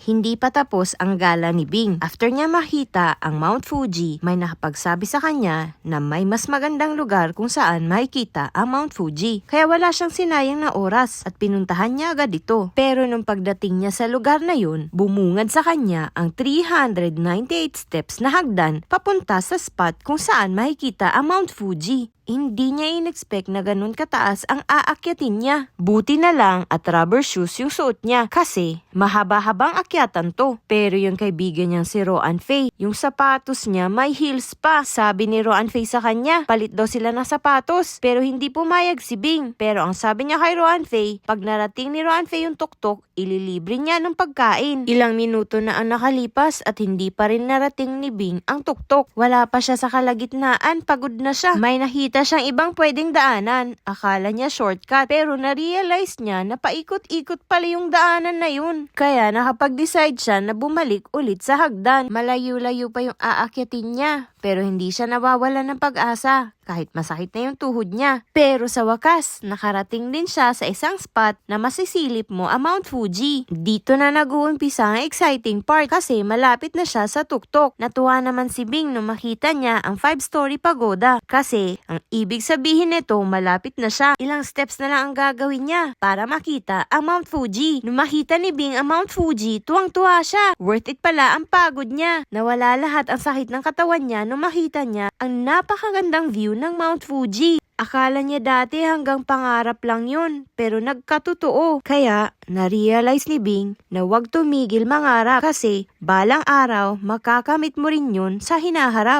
Hindi pa tapos ang gala ni Bing. After niya makita ang Mount Fuji, may nakapagsabi sa kanya na may mas magandang lugar kung saan makikita ang Mount Fuji. Kaya wala siyang sinayang na oras at pinuntahan niya agad ito. Pero nung pagdating niya sa lugar na yun, bumungad sa kanya ang 398 steps na hagdan papunta sa spot kung saan makikita ang Mount Fuji. Hindi niya in-expect na ganun kataas ang aakyatin niya. Buti na lang at rubber shoes yung suot niya kasi mahaba-habang akyatan to. Pero yung kaibigan niyang si Roan Faye, yung sapatos niya may heels pa. Sabi ni Roan Faye sa kanya, palit daw sila ng sapatos. Pero hindi pumayag si Bing. Pero ang sabi niya kay Roan Faye, pag narating ni Roan Faye yung tuktok, ililibre niya ng pagkain. Ilang minuto na ang nakalipas at hindi pa rin narating ni Bing ang tuktok. Wala pa siya sa kalagitnaan, pagod na siya. May nakita siyang ibang pwedeng daanan. Akala niya shortcut pero na-realize niya na paikot-ikot pala yung daanan na yun. Kaya nakapag-decide siya na bumalik ulit sa hagdan. Malayo-layo pa yung aakyatin niya pero hindi siya nawawala ng pag-asa kahit masakit na yung tuhod niya. Pero sa wakas, nakarating din siya sa isang spot na masisilip mo ang Mount Fuji. Dito na nag-uumpisa ang exciting part kasi malapit na siya sa tuktok. Natuwa naman si Bing nung makita niya ang 5-story pagoda kasi ang ibig sabihin nito malapit na siya. Ilang steps na lang ang gagawin niya para makita ang Mount Fuji. Nung makita ni Bing ang Mount Fuji, tuwang-tuwa siya. Worth it pala ang pagod niya. Nawala lahat ang sakit ng katawan niya nung makita niya ang napakagandang view ng Mount Fuji. Akala niya dati hanggang pangarap lang yun, pero nagkatotoo. Kaya, na-realize ni Bing na huwag tumigil mangarap kasi balang araw makakamit mo rin yun sa hinaharap.